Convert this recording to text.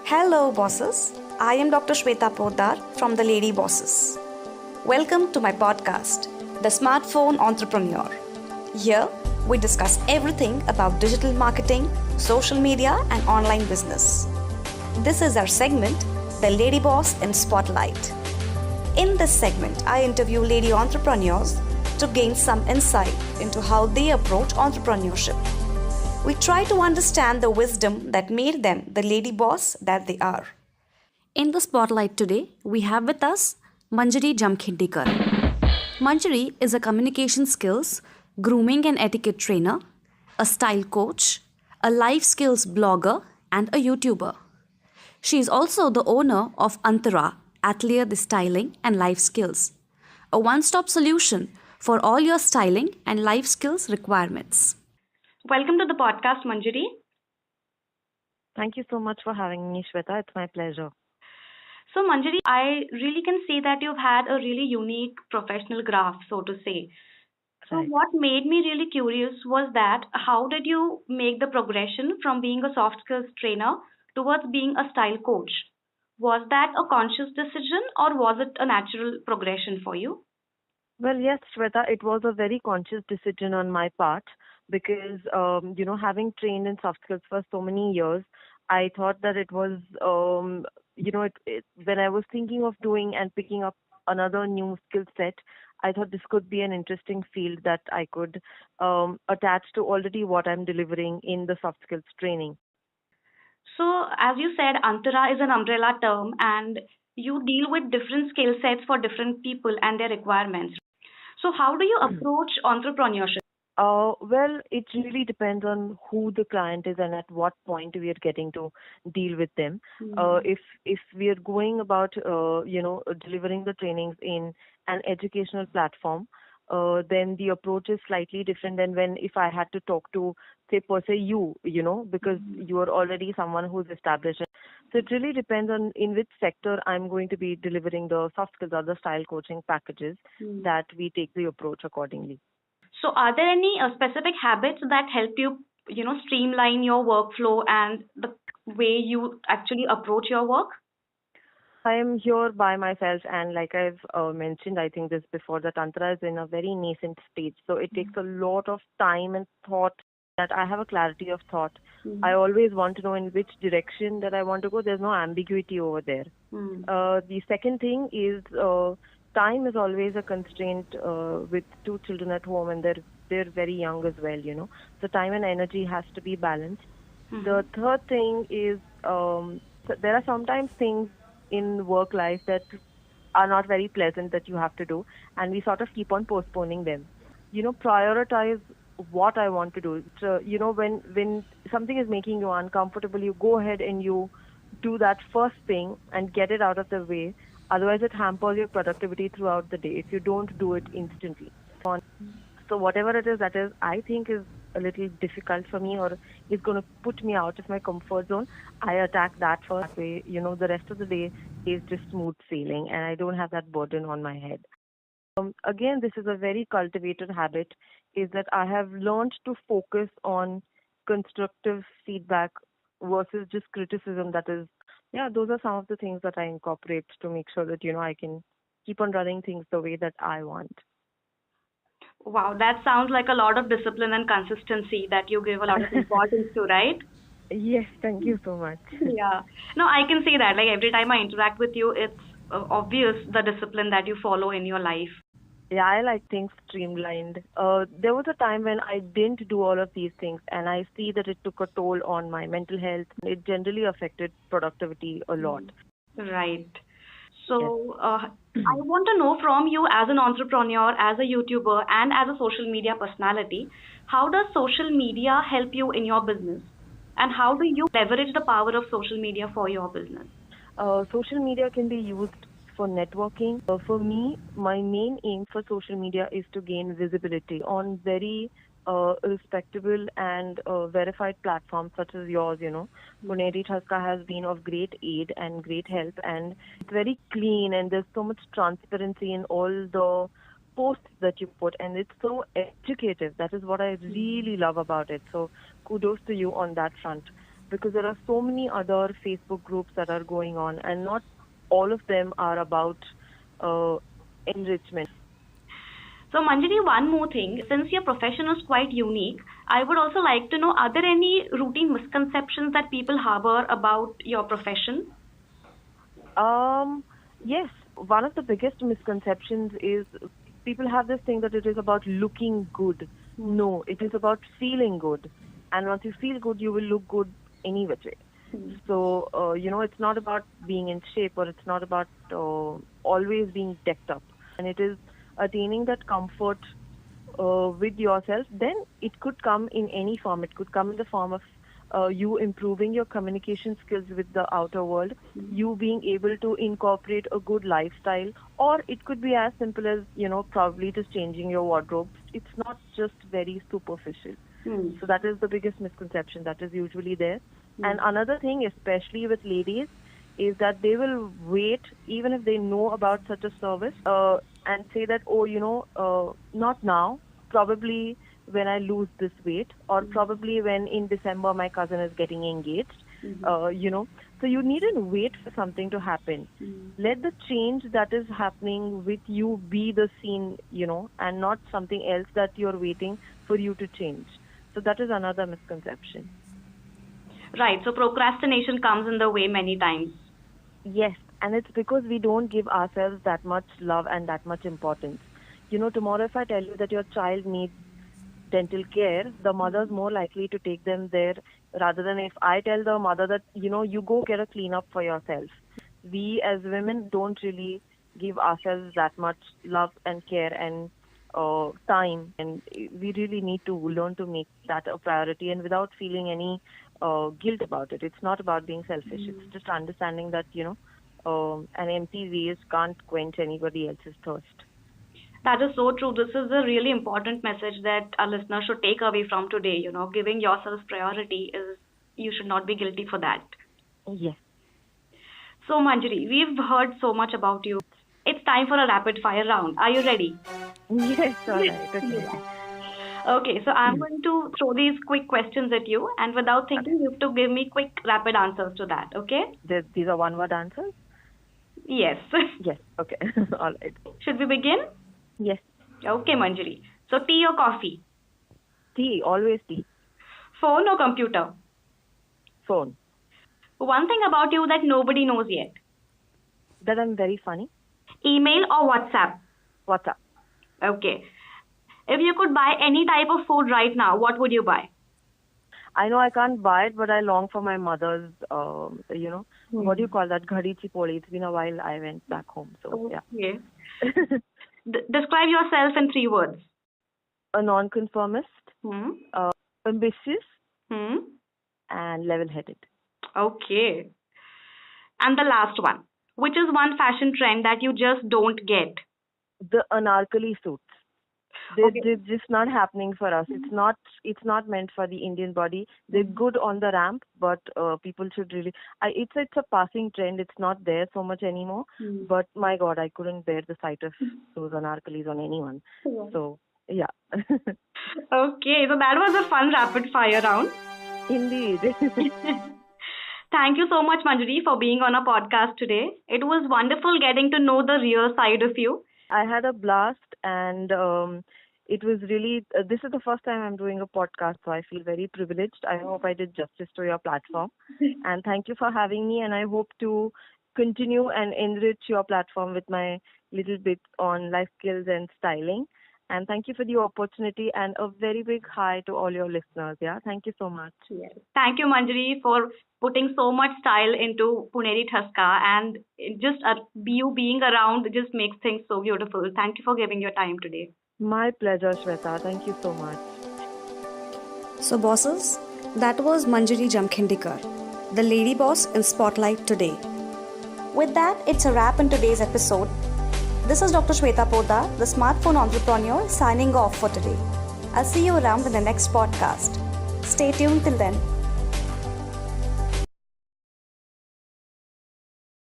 Hello, bosses. I am Dr. Shweta Potdar from the Lady Bosses. Welcome to my podcast, The Smartphone Entrepreneur. Here, we discuss everything about digital marketing, social media, and online business. This is our segment, The Lady Boss in Spotlight. In this segment, I interview lady entrepreneurs to gain some insight into how they approach entrepreneurship. We try to understand the wisdom that made them the lady boss that they are. In the spotlight today, we have with us Manjiri Jamkhindikar. Manjiri is a communication skills, grooming and etiquette trainer, a style coach, a life skills blogger, and a YouTuber. She is also the owner of Antaraa, atelier the styling and life skills, a one-stop solution for all your styling and life skills requirements. Welcome to the podcast, Manjiri. Thank you so much for having me, Shweta. It's my pleasure. So, Manjiri, I really can see that you've had a really unique professional graph, so to say. So, Right. what made me really curious was that how did you make the progression from being a soft skills trainer towards being a style coach? Was that a conscious decision or was it a natural progression for you? Well, yes, Shweta, it was a very conscious decision on my part because, having trained in soft skills for so many years, I thought that it was, when I was thinking of doing and picking up another new skill set, I thought this could be an interesting field that I could attach to already what I'm delivering in the soft skills training. So, as you said, Antara is an umbrella term and you deal with different skill sets for different people and their requirements. So, how do you approach entrepreneurship? Well, it really depends on who the client is and at what point we are getting to deal with them. If we are going about delivering the trainings in an educational platform, then the approach is slightly different than when if I had to talk to, say, per se because you are already someone who's established. So it really depends on in which sector I'm going to be delivering the soft skills or the style coaching packages that we take the approach accordingly. So, are there any specific habits that help you, streamline your workflow and the way you actually approach your work? I am here by myself, and like I've mentioned, I think this before, that Tantra is in a very nascent stage. So it takes a lot of time and thought that I have a clarity of thought. I always want to know in which direction that I want to go. There's no ambiguity over there. The second thing is time is always a constraint with two children at home, and they're very young as well. So time and energy has to be balanced. The third thing is there are sometimes things in work life that are not very pleasant that you have to do, and we sort of keep on postponing them. Prioritize what I want to do. So, when something is making you uncomfortable, you go ahead and you do that first thing and get it out of the way. Otherwise, it hampers your productivity throughout the day if you don't do it instantly. So whatever it is that is, I think is a little difficult for me or is going to put me out of my comfort zone, I attack that first way. The rest of the day is just smooth sailing and I don't have that burden on my head. Again, this is a very cultivated habit, is that I have learned to focus on constructive feedback versus just criticism. That is, yeah, those are some of the things that I incorporate to make sure that, I can keep on running things the way that I want. Wow, that sounds like a lot of discipline and consistency that you give a lot of importance to, right? Yes, thank you so much. Yeah. No, I can see that. Like every time I interact with you, it's obvious the discipline that you follow in your life. Yeah, I like things streamlined. There was a time when I didn't do all of these things, and I see that it took a toll on my mental health. It generally affected productivity a lot. Right. So, I want to know from you as an entrepreneur, as a YouTuber, and as a social media personality, how does social media help you in your business? And how do you leverage the power of social media for your business? Social media can be used for networking. For me, my main aim for social media is to gain visibility on very respectable and verified platforms such as yours. Puneri Thaska has been of great aid and great help, and it's very clean and there's so much transparency in all the posts that you put, and it's so educative. That is what I really love about it. So kudos to you on that front. because there are so many other Facebook groups that are going on, and not all of them are about enrichment. So, Manjari, one more thing. Since your profession is quite unique, I would also like to know, are there any routine misconceptions that people harbor about your profession? Yes, one of the biggest misconceptions is people have this thing that it is about looking good. No, it is about feeling good. And once you feel good, you will look good any which way. So, it's not about being in shape, or it's not about always being decked up. And it is attaining that comfort with yourself. Then it could come in any form. It could come in the form of you improving your communication skills with the outer world, you being able to incorporate a good lifestyle, or it could be as simple as, probably just changing your wardrobe. It's not just very superficial. So that is the biggest misconception that is usually there. And another thing, especially with ladies, is that they will wait, even if they know about such a service, and say that, not now, probably when I lose this weight, or probably when in December my cousin is getting engaged, So you needn't wait for something to happen. Let the change that is happening with you be the scene, and not something else that you're waiting for you to change. So that is another misconception. Right. So procrastination comes in the way many times. Yes, and it's because we don't give ourselves that much love and that much importance. Tomorrow if I tell you that your child needs dental care, the mother's more likely to take them there rather than if I tell the mother that, you go get a cleanup for yourself. We as women don't really give ourselves that much love and care and time, and we really need to learn to make that a priority, and without feeling any guilt about it. It's not about being selfish. It's just understanding that, an empty vase can't quench anybody else's thirst. That is so true. This is a really important message that our listeners should take away from today. Giving yourself priority is, you should not be guilty for that. Yes. So Manjiri, we've heard so much about you. It's time for a rapid fire round. Are you ready? Yes, all right. Okay. Okay, so I'm going to throw these quick questions at you, and without thinking, you have to give me quick, rapid answers to that, okay? These are one-word answers? Yes. Yes, okay. All right. Should we begin? Yes. Okay, Manjiri. So tea or coffee? Tea, always tea. Phone or computer? Phone. One thing about you that nobody knows yet? That I'm very funny. Email or WhatsApp? WhatsApp. Okay. If you could buy any type of food right now, what would you buy? I know I can't buy it, but I long for my mother's, what do you call that? Ghadi chipoli. It's been a while I went back home. So, yeah. Describe yourself in 3 words. A nonconformist, ambitious, and level-headed. Okay. And the last one. Which is one fashion trend that you just don't get? The anarkali suits. They're just not happening for us. It's not meant for the Indian body. They're good on the ramp, but people should really. It's a passing trend. It's not there so much anymore. But my God, I couldn't bear the sight of those anarkalis on anyone. So yeah. Okay, so that was a fun rapid fire round. Indeed. Thank you so much, Manjiri, for being on our podcast today. It was wonderful getting to know the real side of you. I had a blast, and it was really, this is the first time I'm doing a podcast, so I feel very privileged. I hope I did justice to your platform. And thank you for having me, and I hope to continue and enrich your platform with my little bits on life skills and styling. And thank you for the opportunity, and a very big hi to all your listeners. Yeah, thank you so much. Yes. Thank you, Manjiri, for putting so much style into Puneri Thaska, and just you being around just makes things so beautiful. Thank you for giving your time today. My pleasure, Shweta. Thank you so much. So bosses, that was Manjiri Jamkhindikar, the lady boss in Spotlight today. With that, it's a wrap in today's episode. This is Dr. Shweta Potdar, the smartphone entrepreneur, signing off for today. I'll see you around in the next podcast. Stay tuned till then.